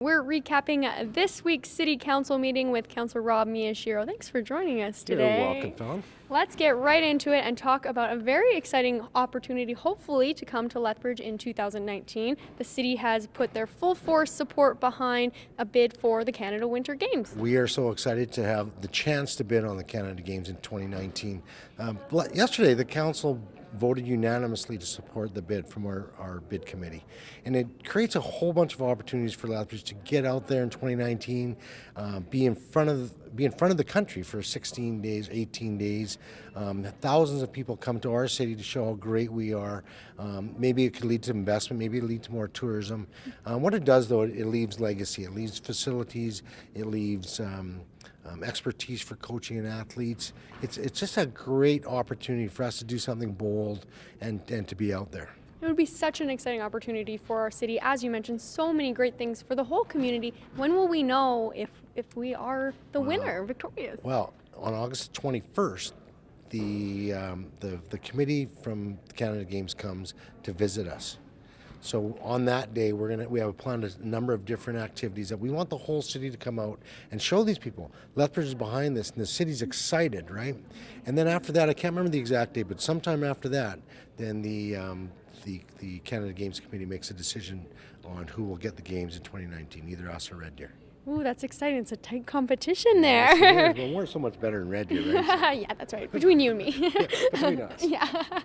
We're recapping this week's City Council meeting with Councillor Rob Miyashiro. Thanks for joining us today. You're welcome, Phil. Let's get right into it and talk about a very exciting opportunity, hopefully, to come to Lethbridge in 2019. The city has put their full force support behind a bid for the Canada Winter Games. We are so excited to have the chance to bid on the Canada Games in 2019. Yesterday, the council voted unanimously to support the bid from our bid committee. And it creates a whole bunch of opportunities for Lethbridge to get out there in 2019, be in front of the country for 16 days, 18 days. Thousands of people come to our city to show how great we are. Maybe it could lead to investment, maybe it leads to more tourism. What it does, though, it leaves legacy. It leaves facilities, it leaves expertise for coaching and athletes. It's just a great opportunity for us to do something bold and to be out there. It would be such an exciting opportunity for our city. As you mentioned, so many great things for the whole community. When will we know if we are the winner, victorious? Well, on August 21st, the committee from the Canada Games comes to visit us. So on that day, we have planned a number of different activities that we want the whole city to come out and show these people. Lethbridge is behind this, and the city's excited, right? And then after that, I can't remember the exact date, but sometime after that, then the Canada Games Committee makes a decision on who will get the games in 2019, either us or Red Deer. Ooh, that's exciting. It's a tight competition there. Yes, well, we're so much better in Red Deer, right? Yeah, that's right. Between you and me. Yeah, between us. Yeah.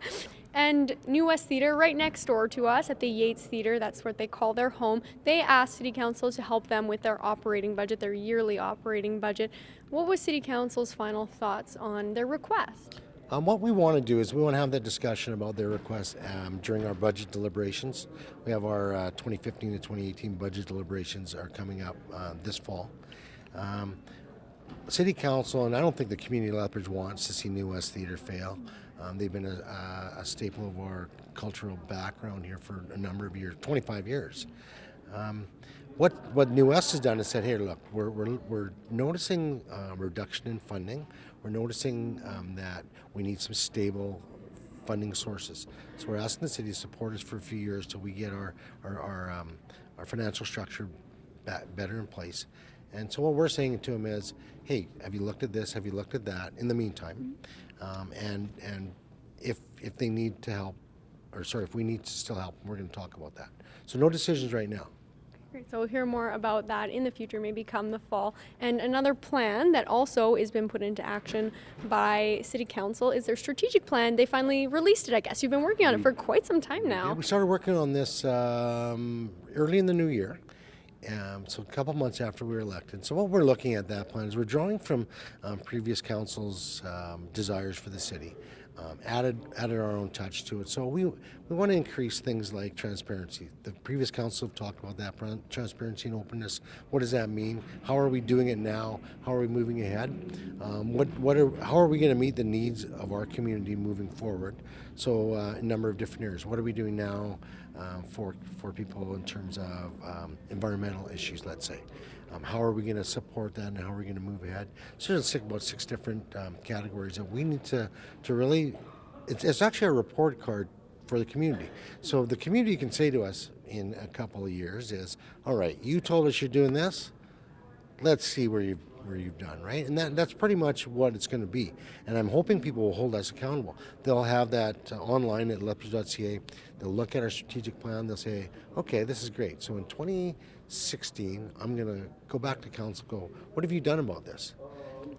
And New West Theatre, right next door to us at the Yates Theatre, that's what they call their home. They asked City Council to help them with their operating budget, their yearly operating budget. What was City Council's final thoughts on their request? What we want to do is we want to have that discussion about their request during our budget deliberations. We have our 2015 to 2018 budget deliberations are coming up this fall. City Council, and I don't think the community of Lethbridge wants to see New West Theatre fail. They've been a staple of our cultural background here for a number of years, 25 years. What New West has done is said, hey, look, we're noticing a reduction in funding. We're noticing that we need some stable funding sources. So we're asking the city to support us for a few years till we get our financial structure better in place. And so what we're saying to them is, hey, have you looked at this? Have you looked at that? In the meantime, and if they need to help, if we need to still help, we're going to talk about that. So no decisions right now. Great. So we'll hear more about that in the future, maybe come the fall. And another plan that also has been put into action by City Council is their strategic plan. They finally released it, I guess. You've been working on it for quite some time now. Yeah, we started working on this early in the new year. So a couple months after we were elected. So what we're looking at that plan is we're drawing from previous council's desires for the city, added our own touch to it. So we want to increase things like transparency. The previous council have talked about that, transparency and openness. What does that mean? How are we doing it now? How are we moving ahead? How are we going to meet the needs of our community moving forward? So a number of different areas. What are we doing now for people in terms of environmental issues, let's say? How are we going to support that, and how are we going to move ahead? So there's about six different categories that we need to really, it's actually a report card for the community. So the community can say to us in a couple of years is, all right, you told us you're doing this, let's see where you've done, right? And that's pretty much what it's going to be. And I'm hoping people will hold us accountable. They'll have that online at lethbridge.ca. They'll look at our strategic plan. They'll say, okay, this is great. So in 2016, I'm going to go back to council, go, what have you done about this?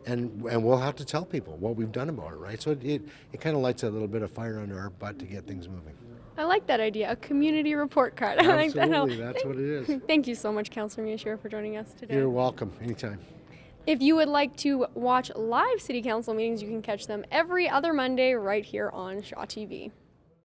And we'll have to tell people what we've done about it, right? So it kind of lights a little bit of fire under our butt to get things moving. I like that idea, a community report card. Absolutely, that's what it is. Thank you so much, Councillor Miyashiro, for joining us today. You're welcome, anytime. If you would like to watch live City Council meetings, you can catch them every other Monday right here on Shaw TV.